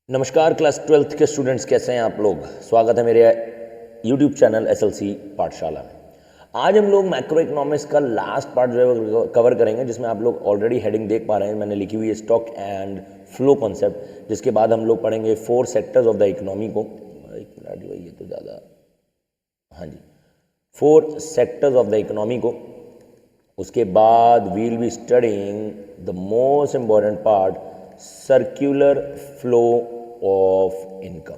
नमस्कार class 12th के students, कैसे हैं आप लोग। स्वागत है मेरे यूट्यूब चैनल एसएलसी पाठशाला में। आज हम लोग मैक्रो इकोनॉमिक्स का लास्ट पार्ट जो है कवर करेंगे, जिसमें आप लोग ऑलरेडी हेडिंग देख पा रहे हैं, मैंने लिखी हुई है स्टॉक एंड फ्लो कॉन्सेप्ट। जिसके बाद हम लोग पढ़ेंगे 4 सेक्टर्स ऑफ द इकोनॉमी को। एक मिनट भाई, ये तो ज़्यादा, हाँ जी, 4 सेक्टर्स ऑफ द इकोनॉमी को। उसके बाद will be studying the most important part, circular flow of income.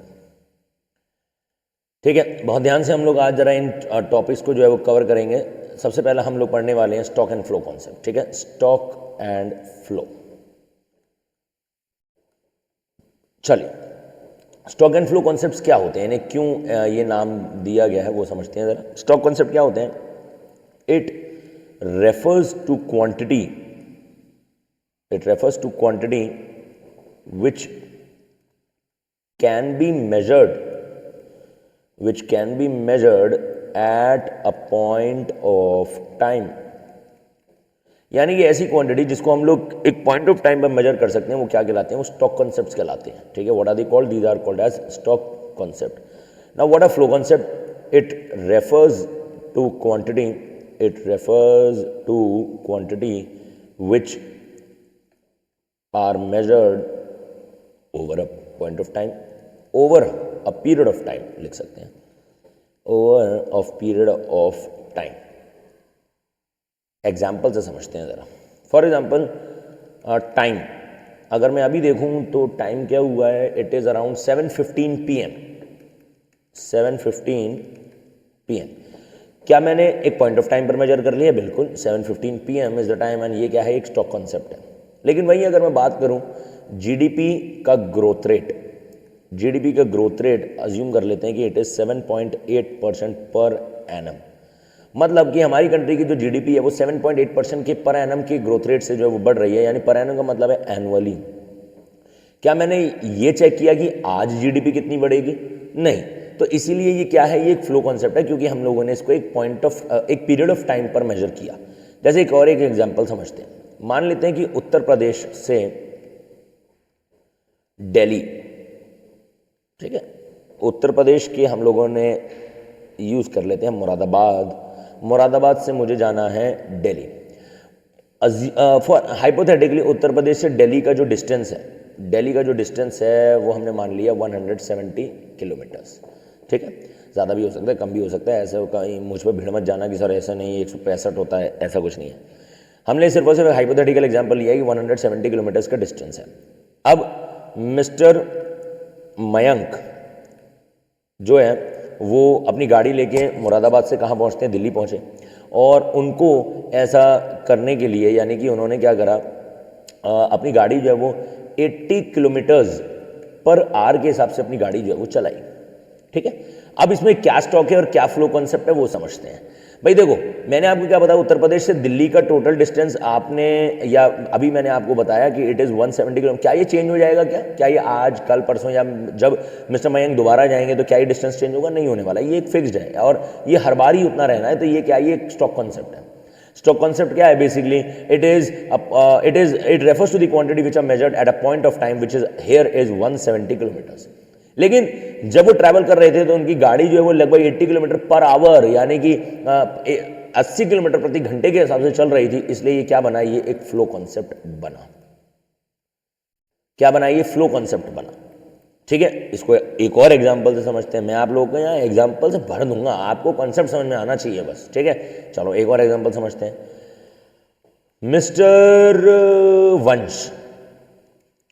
ठीक है, बहुत ध्यान से हम लोग आज जरा इन टॉपिक्स को जो है वो कवर करेंगे। सबसे पहला हम लोग पढ़ने वाले हैं स्टॉक एंड फ्लो कॉन्सेप्ट। ठीक है, स्टॉक एंड फ्लो। चलिए, स्टॉक एंड फ्लो कॉन्सेप्ट्स क्या होते हैं, इन्हें क्यों ये नाम दिया गया है वो समझते हैं जरा। स्टॉक कॉन्सेप्ट क्या होते हैं? It refers to quantity, it refers to quantity which can be measured at a point of time। यानी कि ऐसी क्वांटिटी जिसको हम लोग एक पॉइंट ऑफ टाइम पर मेजर कर सकते हैं, वो क्या कहलाते हैं? वो स्टॉक कॉन्सेप्ट्स कहलाते हैं। ठीक है, what are they called? These are called as stock concept. Now what are flow concept? It refers to quantity, which are measured over a point of time, over a period of time लिख सकते हैं, over a period of time। Example से समझते हैं ज़रा। For example time, अगर मैं अभी देखूं तो टाइम क्या हुआ है? It is around 7:15 PM। 7:15 PM। क्या मैंने एक पॉइंट ऑफ टाइम पर मेजर कर लिया? बिल्कुल, 7:15 PM is the time, and ये क्या है? एक स्टॉक कॉन्सेप्ट है। लेकिन वहीं अगर मैं बात करूं जीडीपी का ग्रोथ रेट, जीडीपी का ग्रोथ रेट अज्यूम कर लेते हैं कि इट इज़ 7.8% पर एनम। मतलब कि हमारी कंट्री की जो जीडीपी है वो 7.8% के पर एनम की ग्रोथ रेट से जो है वो बढ़ रही है। यानी पर एनम का मतलब है एनुअली। क्या मैंने ये चेक किया कि आज जीडीपी कितनी बढ़ेगी? नहीं। तो इसीलिए ये क्या है? ये एक फ्लो कॉन्सेप्ट है, क्योंकि हम लोगों ने इसको एक पीरियड ऑफ टाइम पर मेजर किया। जैसे एक और एक एग्जाम्पल समझते हैं। मान लेते हैं कि उत्तर प्रदेश से दिल्ली, ठीक है, उत्तर प्रदेश के हम लोगों ने यूज कर लेते हैं मुरादाबाद से मुझे जाना है दिल्ली। फॉर हाइपोथेटिकली उत्तर प्रदेश से दिल्ली का जो डिस्टेंस है, वो हमने मान लिया 170 किलोमीटर्स। ठीक है, ज़्यादा भी हो सकता है, कम भी हो सकता है। ऐसे कहीं मुझ पर भीड़ मत जाना कि सर ऐसा नहीं 165 होता है, ऐसा कुछ नहीं है। हमने सिर्फ और सिर्फ हाइपोथेटिकल एग्जांपल लिया है कि 170 किलोमीटर्स का डिस्टेंस है। अब मिस्टर मयंक जो है वो अपनी गाड़ी लेके मुरादाबाद से कहाँ पहुँचते हैं? दिल्ली पहुँचे। और उनको ऐसा करने के लिए, यानी कि उन्होंने क्या करा, अपनी गाड़ी जो है वो 80 किलोमीटर्स पर आवर के हिसाब से अपनी गाड़ी जो है वो चलाई। ठीक है, अब इसमें क्या स्टॉक है और क्या फ्लो कॉन्सेप्ट है वो समझते हैं। भाई देखो, मैंने आपको क्या बताया, उत्तर प्रदेश से दिल्ली का टोटल डिस्टेंस आपने, या अभी मैंने आपको बताया कि इट इज़ 170 किलोमीटर। क्या ये चेंज हो जाएगा? क्या ये आज, कल, परसों या जब मिस्टर मयंक दोबारा जाएंगे तो क्या ये डिस्टेंस चेंज होगा? नहीं होने वाला, ये एक फिक्स्ड है और ये हर बार ही उतना रहना है। तो ये क्या, ये एक स्टॉक कॉन्सेप्ट है। स्टॉक कॉन्सेप्ट क्या है? Basically it refers to the quantity which are measured at a point of time which is here is 170 kilometres. लेकिन जब वो ट्रैवल कर रहे थे तो उनकी गाड़ी जो है वो लगभग 80 किलोमीटर पर आवर, यानी कि 80 किलोमीटर प्रति घंटे के हिसाब से चल रही थी। इसलिए ये क्या बना? ये एक फ्लो कॉन्सेप्ट बना। क्या बना? ये फ्लो कॉन्सेप्ट बना। ठीक है, इसको एक और एग्जांपल से समझते हैं। मैं आप लोगों को यहाँ एग्जांपल से भर दूंगा, आपको कॉन्सेप्ट समझ में आना चाहिए बस। ठीक है, चलो एक और एग्जांपल समझते हैं। मिस्टर वंश,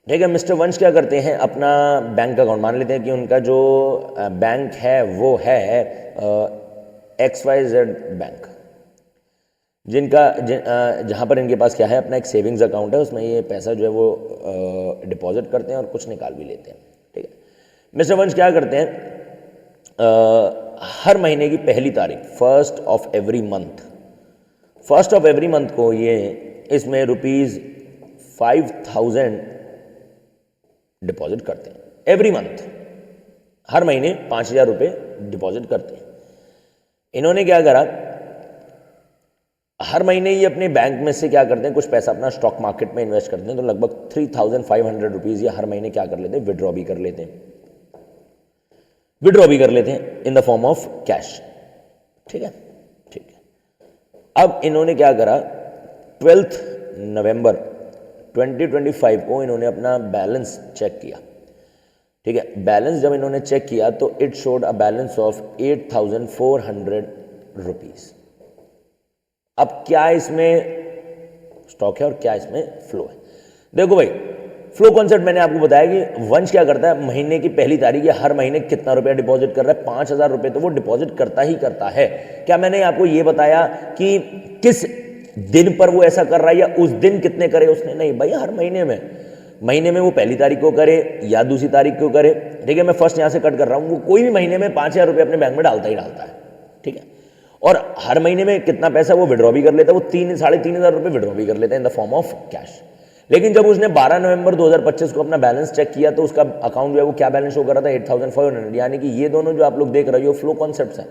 ठीक है, मिस्टर वंश क्या करते हैं? अपना बैंक अकाउंट, मान लेते हैं कि उनका जो बैंक है वो है XYZ बैंक, जहाँ पर इनके पास क्या है, अपना एक सेविंग्स अकाउंट है। उसमें ये पैसा जो है वो डिपॉजिट करते हैं और कुछ निकाल भी लेते हैं। ठीक है, मिस्टर वंश क्या करते हैं? हर महीने की पहली तारीख, फर्स्ट ऑफ एवरी मंथ को ये इसमें ₹5000 डिपॉजिट करते हैं। एवरी मंथ, हर महीने 5000 रुपये डिपॉजिट करते हैं। इन्होंने क्या करा, हर महीने ये अपने बैंक में से क्या करते हैं, कुछ पैसा अपना स्टॉक मार्केट में इन्वेस्ट करते हैं, तो लगभग 3,500 रुपीज़ ये हर महीने क्या कर लेते हैं, विड्रॉ भी कर लेते हैं, विड्रॉ भी कर लेते हैं in the form of cash. ठीक है, ठीक है। अब इन्होंने क्या करा, 12 नवंबर 2025 को इन्होंने अपना बैलेंस चेक किया। ठीक है, बैलेंस जब इन्होंने चेक किया तो it showed a balance of 8,400 rupees. अब क्या इसमें स्टॉक है और क्या इसमें फ्लो है? देखो भाई, फ्लो कॉन्सेप्ट मैंने आपको बताया कि वंश क्या करता है, महीने की पहली तारीख या हर महीने कितना रुपया डिपॉजिट कर रहा है, 5,000 रुपये तो वो डिपॉजिट करता ही करता है। क्या मैंने आपको ये बताया कि किस दिन पर वो ऐसा कर रहा है या उस दिन कितने करे उसने? नहीं भाई, हर महीने में वो पहली तारीख को करे या दूसरी तारीख को करे। ठीक है, मैं फर्स्ट यहाँ से कट कर रहा हूँ, वो कोई भी महीने में 5,000 रुपये अपने बैंक में डालता ही डालता है। ठीक है, और हर महीने में कितना पैसा वो विड्रॉ भी कर लेता है, वो 3,500 रुपये विड्रॉ भी कर लेता है in the form of cash. लेकिन जब उसने 12 नवंबर 2025 को अपना बैलेंस चेक किया तो उसका अकाउंट जो है वो क्या बैलेंस शो कर रहा था, 8,500। यानी कि ये दोनों जो आप लोग देख रहे हो फ्लो कॉन्सेप्ट्स हैं,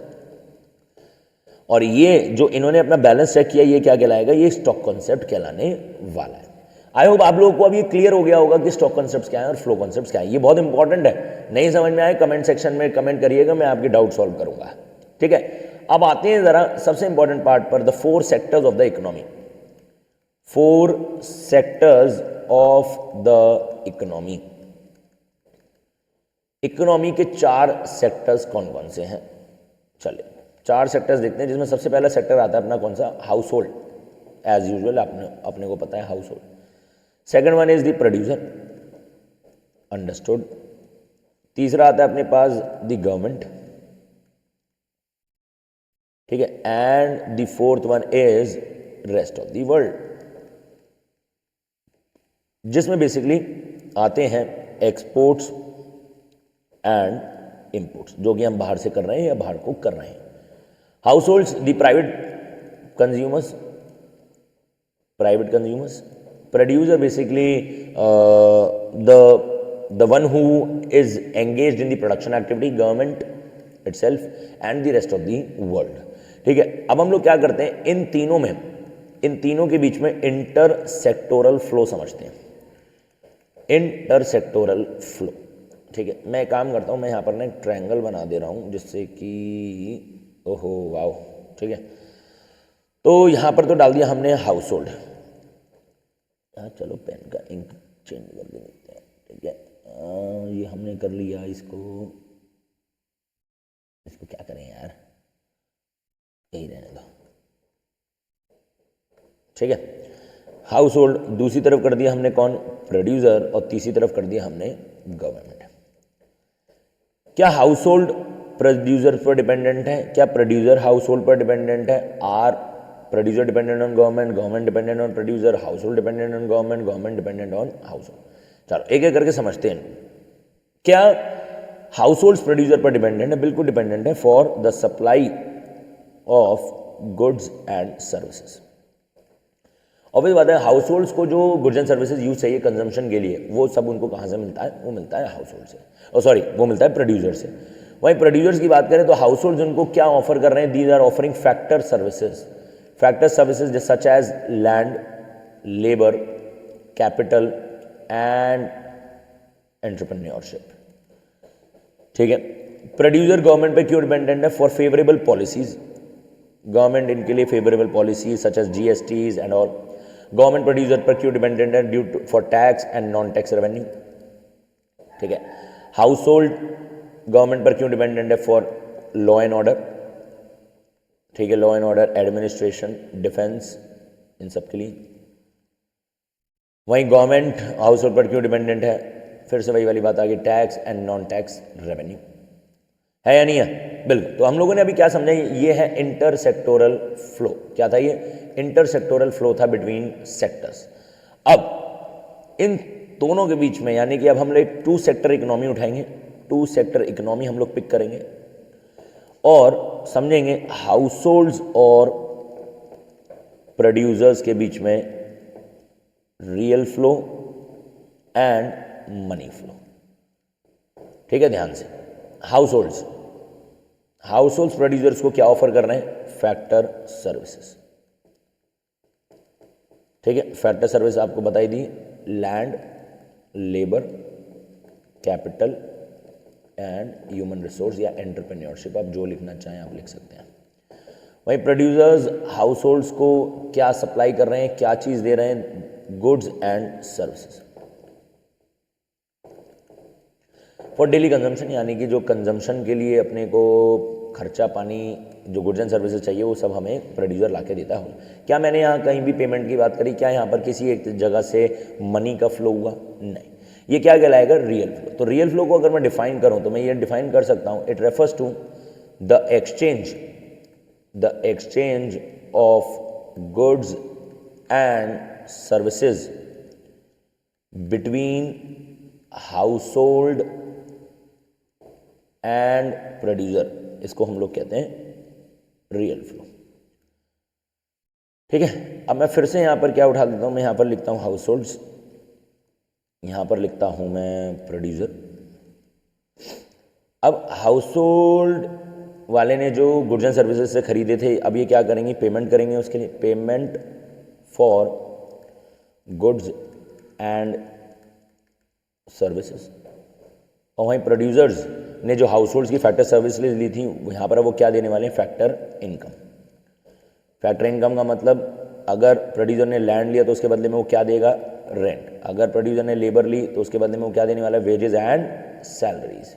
और ये जो इन्होंने अपना बैलेंस चेक किया ये क्या कहलाएगा, ये स्टॉक कॉन्सेप्ट कहलाने वाला है। आई होप आप लोगों को अब ये क्लियर हो गया होगा कि स्टॉक कॉन्सेप्ट्स क्या है और फ्लो कॉन्सेप्ट्स क्या है। ये बहुत इंपॉर्टेंट है, नहीं समझ में आए कमेंट सेक्शन में कमेंट करिएगा, मैं आपके डाउट सॉल्व करूंगा। ठीक है, अब आते हैं जरा सबसे इंपॉर्टेंट पार्ट पर, the 4 sectors of the economy. 4 sectors of the economy. Economy के 4 सेक्टर्स कौन कौन से हैं? चलिए 4 सेक्टर्स देखते हैं, जिसमें सबसे पहला सेक्टर आता है अपना कौन सा, हाउस होल्ड। एज यूजुअल अपने को पता है house hold. Second one is the producer, understood. तीसरा आता है अपने पास द गवर्नमेंट। ठीक है, and the fourth one is rest of the world, जिसमें बेसिकली आते हैं एक्सपोर्ट्स एंड इंपोर्ट्स, जो कि हम बाहर से कर रहे हैं या बाहर को कर रहे हैं। House holds the private consumers, producer basically the one who is engaged in the production activity, government itself and the rest of the world। ठीक है, अब हम लोग क्या करते हैं, इन तीनों के बीच में इंटर सेक्टोरल फ्लो समझते हैं, इंटरसेक्टोरल फ्लो। ठीक है, मैं काम करता हूँ, मैं यहाँ पर ना एक ट्रायंगल बना दे रहा हूँ जिससे कि ओहो वाओ। ठीक है, तो यहाँ पर तो डाल दिया हमने हाउस होल्ड। चलो पेन का इंक चेंज कर देते हैं। ठीक है, ये हमने कर लिया, इसको क्या करें यार, यही रहने दो। ठीक है, हाउस होल्ड, दूसरी तरफ कर दिया हमने कौन, प्रोड्यूसर, और तीसरी तरफ कर दिया हमने गवर्नमेंट। क्या हाउस होल्ड प्रोड्यूसर पर डिपेंडेंट है? क्या प्रोड्यूसर हाउस होल्ड पर डिपेंडेंट है? Are producer dependent on government, government dependent on producer, household dependent on government, government dependent on household. चलो एक एक करके समझते हैं। क्या हाउस होल्ड प्रोड्यूसर पर डिपेंडेंट है? बिल्कुल डिपेंडेंट है, for the supply of goods and services. Obvious बात है, हाउस होल्ड्स को जो गुड्स एंड सर्विसेज यूज चाहिए कंजम्पशन के लिए, वो सब उनको कहाँ से मिलता है? वो मिलता है हाउस होल्ड से, वो मिलता है प्रोड्यूसर से। वहीं प्रोड्यूसर्स की बात करें तो हाउस होल्ड्स उनको क्या ऑफर कर रहे हैं? These are offering factor services such as land, labour, capital and entrepreneurship. ठीक है, प्रोड्यूसर गवर्नमेंट पे क्यों डिपेंडेंट है? फॉर फेवरेबल पॉलिसीज, गवर्नमेंट इनके लिए favourable policies such as GSTs and all. Government producer पर क्यों डिपेंडेंट है? Due for tax and non tax revenue. ठीक है, हाउस होल्ड गवर्नमेंट पर क्यों डिपेंडेंट है? For law and order. ठीक है, law and order, administration, defence, इन सब के लिए। वहीं गवर्नमेंट हाउस होल्ड पर क्यों डिपेंडेंट है? फिर से वही वाली बात आ गई, tax and non tax revenue. है या नहीं है? बिल्कुल। तो हम लोगों ने अभी क्या समझा, ये है इंटरसेक्टोरल फ्लो। क्या था ये? इंटरसेक्टोरल फ्लो था बिटवीन सेक्टर्स। अब इन दोनों के बीच में, यानी कि अब हम लोग 2 सेक्टर इकोनॉमी उठाएंगे, 2 सेक्टर इकोनॉमी हम लोग पिक करेंगे और समझेंगे हाउस होल्ड्स और प्रोड्यूसर्स के बीच में real flow and money flow. ठीक है, ध्यान से। हाउस होल्ड्स प्रोड्यूसर्स को क्या ऑफर कर रहे हैं? Factor services. ठीक है। फैक्टर सर्विस आपको बताई दी, land, labour, capital and human resource या एंटरप्रेन्योरशिप, आप जो लिखना चाहें आप लिख सकते हैं। वही प्रोड्यूसर्स हाउस होल्ड्स को क्या सप्लाई कर रहे हैं, क्या चीज़ दे रहे हैं, goods and services for daily consumption, यानी कि जो कंजम्पशन के लिए अपने को खर्चा पानी जो गुड्स एंड सर्विसेज चाहिए वो सब हमें प्रोड्यूसर ला के देता है। क्या मैंने यहाँ कहीं भी पेमेंट की बात करी, क्या यहाँ पर किसी एक जगह से मनी का फ्लो हुआ? नहीं। ये क्या कहलाएगा? Real flow. तो रियल फ्लो को अगर मैं डिफाइन करूँ तो मैं ये डिफाइन कर सकता हूँ, it refers to the exchange of goods and services between household and producer, इसको हम लोग कहते हैं रियल फ्लो। ठीक है। अब मैं फिर से यहां पर क्या उठा देता हूं, मैं यहां पर लिखता हूं हाउस होल्ड्स, यहां पर लिखता हूं मैं प्रोड्यूसर। अब हाउस होल्ड वाले ने जो गुड्स एंड सर्विसेज से खरीदे थे, अब ये क्या करेंगे? पेमेंट करेंगे उसके लिए, payment for goods and services. और वहीं प्रोड्यूसर्स ने जो हाउस होल्ड्स की फैक्टर सर्विस ली थी, यहाँ पर वो क्या देने वाले हैं? Factor income. फैक्टर इनकम का मतलब अगर प्रोड्यूसर ने लैंड लिया तो उसके बदले में वो क्या देगा? रेंट। अगर प्रोड्यूसर ने लेबर ली तो उसके बदले में वो क्या देने वाला है? Wages and salaries.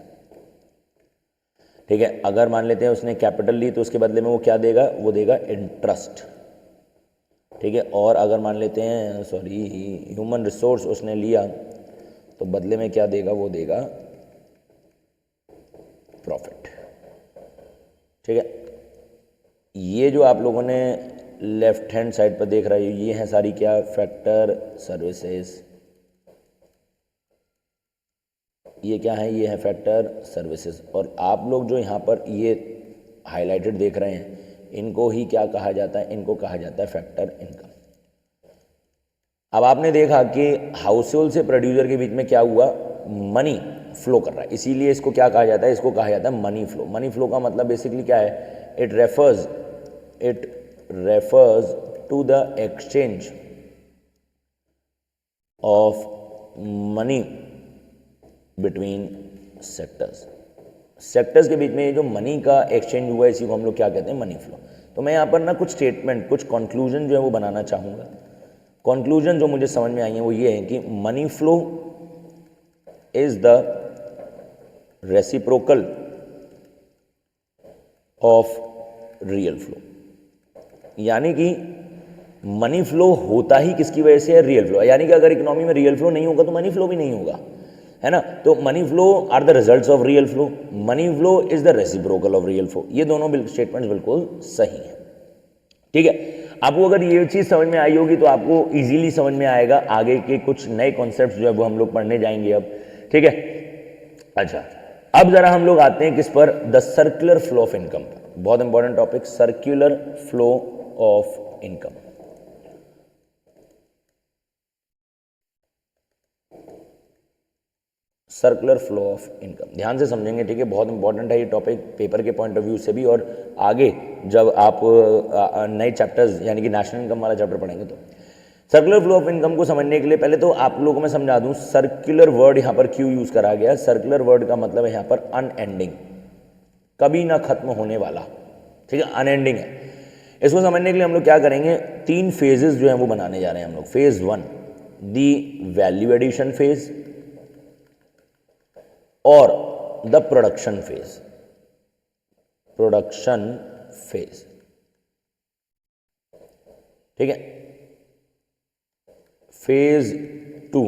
ठीक है। अगर मान लेते हैं उसने कैपिटल ली तो उसके बदले में वो क्या देगा? वो देगा इंटरेस्ट। ठीक है। और अगर मान लेते हैं ह्यूमन रिसोर्स उसने लिया तो बदले में क्या देगा? वो देगा प्रॉफिट। ठीक है। ये जो आप लोगों ने लेफ्ट हैंड साइड पर देख रहे हो, ये हैं सारी क्या? Factor services. ये क्या है? ये है फैक्टर सर्विसेज। और आप लोग जो यहाँ पर ये हाईलाइटेड देख रहे हैं, इनको ही क्या कहा जाता है? इनको कहा जाता है फैक्टर इनकम। अब आपने देखा कि हाउस होल्ड से प्रोड्यूसर के बीच में क्या हुआ? मनी फ्लो कर रहा है, इसीलिए इसको क्या कहा जाता है? इसको कहा जाता है मनी फ्लो। मनी फ्लो का मतलब बेसिकली क्या है? It refers to the exchange of money between sectors के बीच में जो मनी का एक्सचेंज हुआ, इसी को हम लोग क्या कहते हैं? Money flow. तो मैं यहाँ पर ना कुछ स्टेटमेंट, कुछ कंक्लूजन जो है वो बनाना चाहूँगा। कंक्लूजन जो मुझे समझ में आई है वो ये है कि money flow is the reciprocal of real flow. यानी कि मनी फ्लो होता ही किसकी वजह से है? Real flow. यानी कि अगर इकोनॉमी में रियल फ्लो नहीं होगा तो मनी फ्लो भी नहीं होगा, है ना। तो money flow are the results of real flow, money flow is the reciprocal of real flow. ये दोनों स्टेटमेंट्स बिल्कुल सही है। ठीक है। आपको अगर ये चीज़ समझ में आई होगी तो आपको इजीली समझ में आएगा आगे के कुछ नए कॉन्सेप्ट जो है वो हम लोग पढ़ने जाएंगे अब। ठीक है। अच्छा, अब जरा हम लोग आते हैं किस पर? The circular flow of income. बहुत important topic, circular flow of income. Circular flow of income ध्यान से समझेंगे। ठीक है। बहुत इंपॉर्टेंट है ये टॉपिक पेपर के पॉइंट ऑफ व्यू से भी, और आगे जब आप नए चैप्टर्स यानी कि नेशनल इनकम वाला चैप्टर पढ़ेंगे तो। सर्कुलर फ्लो ऑफ इनकम को समझने के लिए पहले तो आप लोगों को मैं समझा दूं सर्कुलर वर्ड यहाँ पर क्यों यूज करा गया। सर्कुलर वर्ड का मतलब है यहाँ पर अनएंडिंग, कभी ना खत्म होने वाला। ठीक है, अनएंडिंग है। इसको समझने के लिए हम लोग क्या करेंगे? 3 फेजेस जो है वो बनाने जा रहे हैं हम लोग। फेज 1 दी वैल्यू एडिशन फेज और द प्रोडक्शन फेज। ठीक है। फेज 2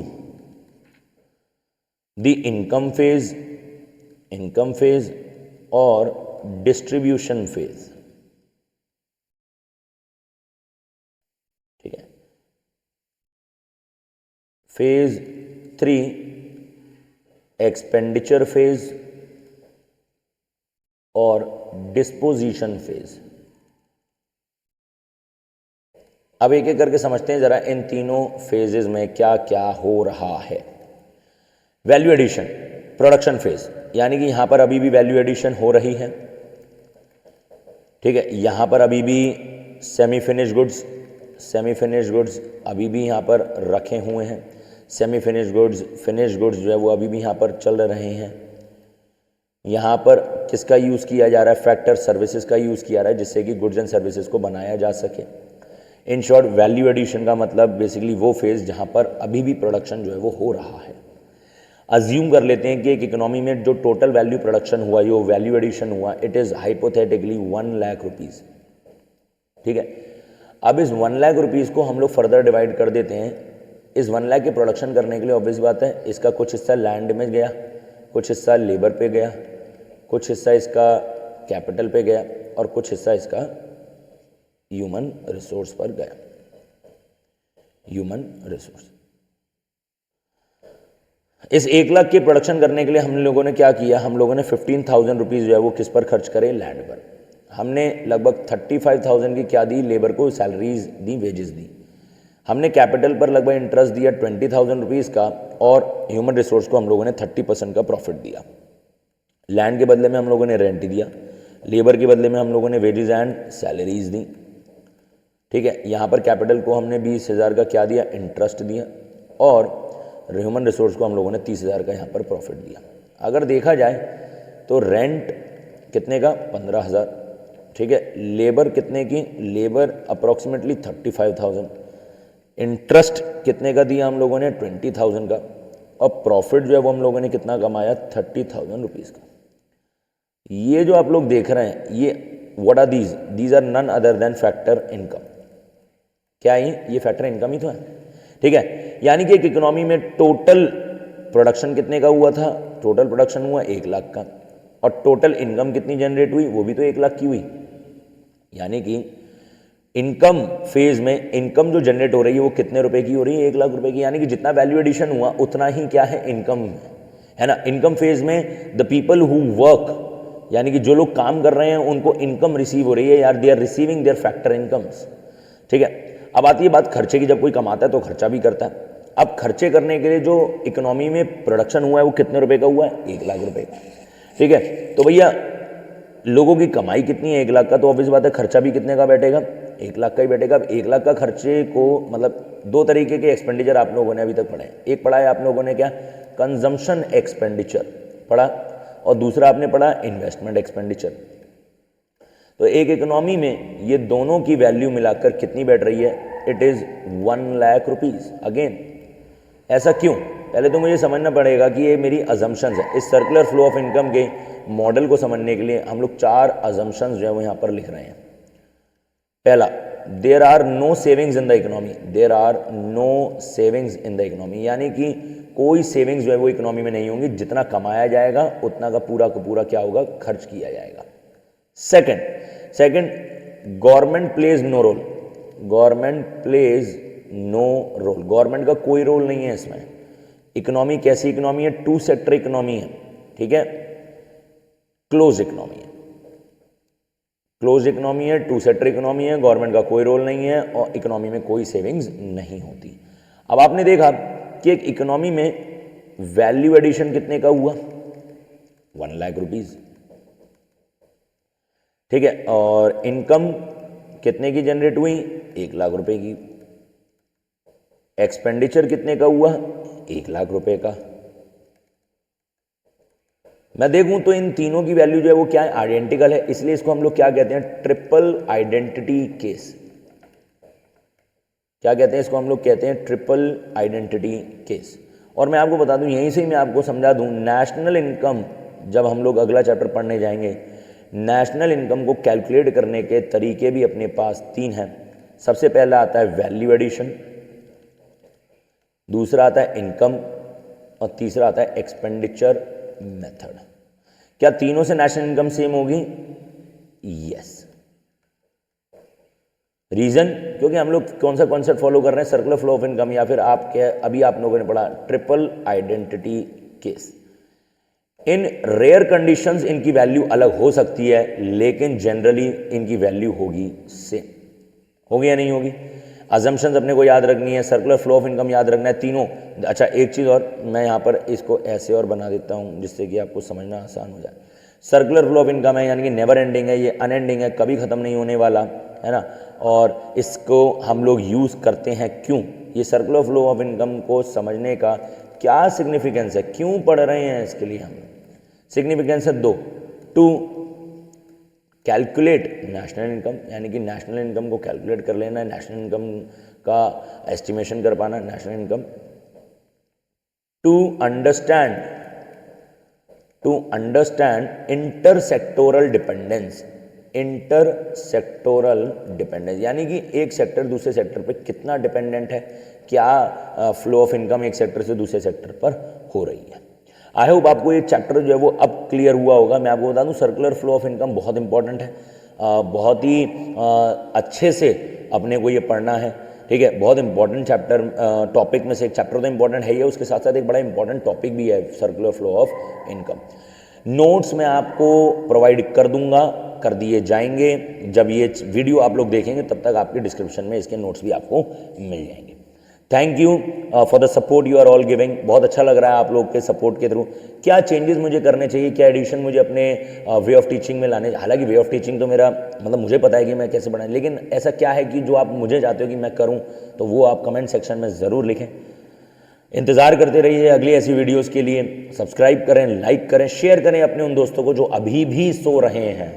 द इनकम फेज और डिस्ट्रीब्यूशन फेज। ठीक है। फेज 3 एक्सपेंडिचर फेज और डिस्पोजिशन फेज। अब एक एक करके समझते हैं जरा इन तीनों फेजेस में क्या क्या हो रहा है। वैल्यू एडिशन, प्रोडक्शन फेज, यानी कि यहां पर अभी भी वैल्यू एडिशन हो रही है। ठीक है। यहां पर अभी भी semi finish goods semi finished goods अभी भी यहाँ पर रखे हुए हैं। Semi finished goods, finished goods जो है वो अभी भी यहाँ पर चल रहे हैं। यहाँ पर किसका यूज़ किया जा रहा है? फैक्टर सर्विसेज का यूज़ किया जा रहा है, जिससे कि गुड्स एंड सर्विसेज को बनाया जा सके। इन शॉर्ट, वैल्यू एडिशन का मतलब बेसिकली वो फेज़ जहाँ पर अभी भी प्रोडक्शन जो है वो हो रहा है। अज्यूम कर लेते हैं कि एक इकोनॉमी में जो टोटल वैल्यू प्रोडक्शन हुआ, जो वैल्यू एडिशन हुआ, it is hypothetically 1 lakh rupees. ठीक है, अब इस 1 लाख रुपीज़ को हम लोग फर्दर डिवाइड कर देते हैं। इस 1 लाख के प्रोडक्शन करने के लिए ऑब्वियस बात है इसका कुछ हिस्सा लैंड में गया, कुछ हिस्सा लेबर पे गया, कुछ हिस्सा इसका कैपिटल पे गया और कुछ हिस्सा इसका ह्यूमन रिसोर्स पर गया। Human resource. इस 1 लाख के प्रोडक्शन करने के लिए हम लोगों ने क्या किया? हम लोगों ने 15,000 रुपीज़ जो है वो किस पर खर्च करे? लैंड पर। हमने लगभग 35,000 की क्या दी? लेबर को सैलरीज दी, वेजेस दी। हमने कैपिटल पर लगभग इंटरेस्ट दिया 20,000 रुपीज़ का और ह्यूमन रिसोर्स को हम लोगों ने 30% का प्रॉफिट दिया। लैंड के बदले में हम लोगों ने रेंट दिया, लेबर के बदले में हम लोगों ने वेजेस एंड सैलरीज दी। ठीक है, यहाँ पर कैपिटल को हमने 20,000 का क्या दिया? इंटरेस्ट दिया और ह्यूमन रिसोर्स को हम लोगों ने 30,000 का यहाँ पर प्रॉफिट दिया। अगर देखा जाए तो रेंट कितने का? 15,000। ठीक है, लेबर कितने की? Labour approximately 35,000। इंटरेस्ट कितने का दिया हम लोगों ने? 20,000 का। और प्रॉफिट जो है वो हम लोगों ने कितना कमाया? 30,000 रुपीज़ का। ये जो आप लोग देख रहे हैं, ये what are these are none other than factor income. क्या ये फैक्टर इनकम ही तो है। ठीक है, यानी कि एक इकोनॉमी में टोटल प्रोडक्शन कितने का हुआ था? टोटल प्रोडक्शन हुआ 1 लाख का और टोटल इनकम कितनी जनरेट हुई? वो भी तो 1 लाख की हुई। यानी कि इनकम फेज में इनकम जो जनरेट हो रही है वो कितने रुपए की हो रही है? 1 लाख रुपए की। यानी कि जितना वैल्यू एडिशन हुआ उतना ही क्या है? इनकम है ना। इनकम फेज में द पीपल हु वर्क, यानी कि जो लोग काम कर रहे हैं उनको इनकम रिसीव हो रही है यार, they are receiving their factor incomes. ठीक है, अब आती है बात खर्चे की। जब कोई कमाता है तो खर्चा भी करता है। अब खर्चे करने के लिए जो इकोनॉमी में प्रोडक्शन हुआ है वो कितने रुपए का हुआ है? 1 लाख रुपए का। ठीक है, तो भैया लोगों की कमाई कितनी है? 1 लाख का, तो ऑब्वियस बात है खर्चा भी कितने का बैठेगा? 1 लाख का ही बैठेगा। अब 1 लाख का खर्चे को मतलब 2 तरीके के एक्सपेंडिचर आप लोगों ने अभी तक पढ़े हैं। एक पढ़ा है आप लोगों ने क्या? कंजम्पशन एक्सपेंडिचर पढ़ा और दूसरा आपने पढ़ा इन्वेस्टमेंट एक्सपेंडिचर। तो एक इकोनॉमी में ये दोनों की वैल्यू मिलाकर कितनी बैठ रही है? It is 1 lakh rupees. Again, ऐसा क्यों? पहले तो मुझे समझना पड़ेगा कि ये मेरी अजम्पशंस है। इस सर्कुलर फ्लो ऑफ इनकम के मॉडल को समझने के लिए हम लोग 4 अजम्पशंस जो है वो यहाँ पर लिख रहे हैं। पहला, there are no savings in the economy. There are no savings in the economy, यानी कि कोई सेविंग्स जो है वो इकोनॉमी में नहीं होंगी। जितना कमाया जाएगा उतना का पूरा क्या होगा? खर्च किया जाएगा। Second, government plays no role. Government plays no role, government का कोई रोल नहीं है इसमें। इकोनॉमी कैसी इकोनॉमी है? 2 सेक्टर इकोनॉमी है। ठीक है, क्लोज इकोनॉमी है। क्लोज इकोनॉमी है, 2 सेक्टर इकोनॉमी है, गवर्नमेंट का कोई रोल नहीं है और इकोनॉमी में कोई सेविंग्स नहीं होती। अब आपने देखा कि एक इकोनॉमी में वैल्यू एडिशन कितने का हुआ? 1 लाख रुपीज। ठीक है, और इनकम कितने की जनरेट हुई? 1 लाख रुपए की। एक्सपेंडिचर कितने का हुआ? 1 लाख रुपए का। मैं देखूं तो इन तीनों की वैल्यू जो है वो क्या है? आइडेंटिकल है। इसलिए इसको हम लोग क्या कहते हैं? Triple identity case. क्या कहते हैं इसको? हम लोग कहते हैं ट्रिपल आइडेंटिटी केस। और मैं आपको बता दूं, यहीं से ही मैं आपको समझा दूं, नेशनल इनकम जब हम लोग अगला चैप्टर पढ़ने जाएंगे, नेशनल इनकम को कैलकुलेट करने के तरीके भी अपने पास 3 हैं। सबसे पहला आता है वैल्यू एडिशन, दूसरा आता है इनकम और तीसरा आता है एक्सपेंडिचर मेथड। क्या तीनों से नेशनल इनकम सेम होगी? यस। रीजन, क्योंकि हम लोग कौन सा कॉन्सेप्ट फॉलो कर रहे हैं? सर्कुलर फ्लो ऑफ इनकम, या फिर आप क्या अभी आप लोगों ने पढ़ा ट्रिपल आइडेंटिटी केस। इन रेयर कंडीशंस इनकी वैल्यू अलग हो सकती है, लेकिन जनरली इनकी वैल्यू होगी सेम। होगी या नहीं होगी? अजम्पशंस अपने को याद रखनी है, सर्कुलर फ्लो ऑफ इनकम याद रखना है, तीनों। अच्छा, एक चीज़ और, मैं यहाँ पर इसको ऐसे और बना देता हूँ जिससे कि आपको समझना आसान हो जाए। सर्कुलर फ्लो ऑफ इनकम है, यानी कि नेवर एंडिंग है, ये अनएंडिंग है, कभी ख़त्म नहीं होने वाला। है ना, और इसको हम लोग यूज़ करते हैं क्यों, ये सर्कुलर फ्लो ऑफ इनकम को समझने का क्या सिग्निफिकेंस है, क्यों पढ़ रहे हैं इसके लिए हम। सिग्निफिकेंस है दो, टू कैलकुलेट नेशनल इनकम, यानी कि नेशनल इनकम को कैलकुलेट कर लेना, नेशनल इनकम का एस्टिमेशन कर पाना, national income. To understand intersectoral dependence, intersectoral dependence यानी कि एक सेक्टर दूसरे सेक्टर पे कितना डिपेंडेंट है, क्या फ्लो ऑफ इनकम एक सेक्टर से दूसरे सेक्टर पर हो रही है। आई होप आपको ये चैप्टर जो है वो अब क्लियर हुआ होगा। मैं आपको बता दूं सर्कुलर फ्लो ऑफ इनकम बहुत इंपॉर्टेंट है, बहुत ही अच्छे से अपने को ये पढ़ना है, ठीक है। बहुत इंपॉर्टेंट चैप्टर, टॉपिक में से एक चैप्टर तो इंपॉर्टेंट है ही है, उसके साथ साथ एक बड़ा इंपॉर्टेंट टॉपिक भी है circular flow of income. Notes मैं आपको प्रोवाइड कर दूंगा, कर दिए जाएंगे। जब ये वीडियो आप लोग देखेंगे तब तक आपके डिस्क्रिप्शन में इसके नोट्स भी आपको मिल जाएंगे। Thank you for the support you are all giving. बहुत अच्छा लग रहा है आप लोग के सपोर्ट के थ्रू। क्या चेंजेस मुझे करने चाहिए, क्या एडिशन मुझे अपने वे ऑफ टीचिंग में लाने, हालांकि वे ऑफ टीचिंग तो मेरा मतलब मुझे पता है कि मैं कैसे पढ़ाऊं, लेकिन ऐसा क्या है कि जो आप मुझे चाहते हो कि मैं करूं, तो वो आप कमेंट सेक्शन में ज़रूर लिखें। इंतज़ार करते रहिए अगली ऐसी वीडियोज़ के लिए। सब्सक्राइब करें, लाइक करें, शेयर करें अपने उन दोस्तों को जो अभी भी सो रहे हैं,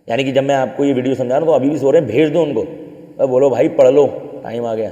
यानी कि जब मैं आपको ये वीडियो समझा रहा हूं तो अभी भी सो रहे हैं, भेज दो उनको, बोलो भाई पढ़ लो, टाइम आ गया।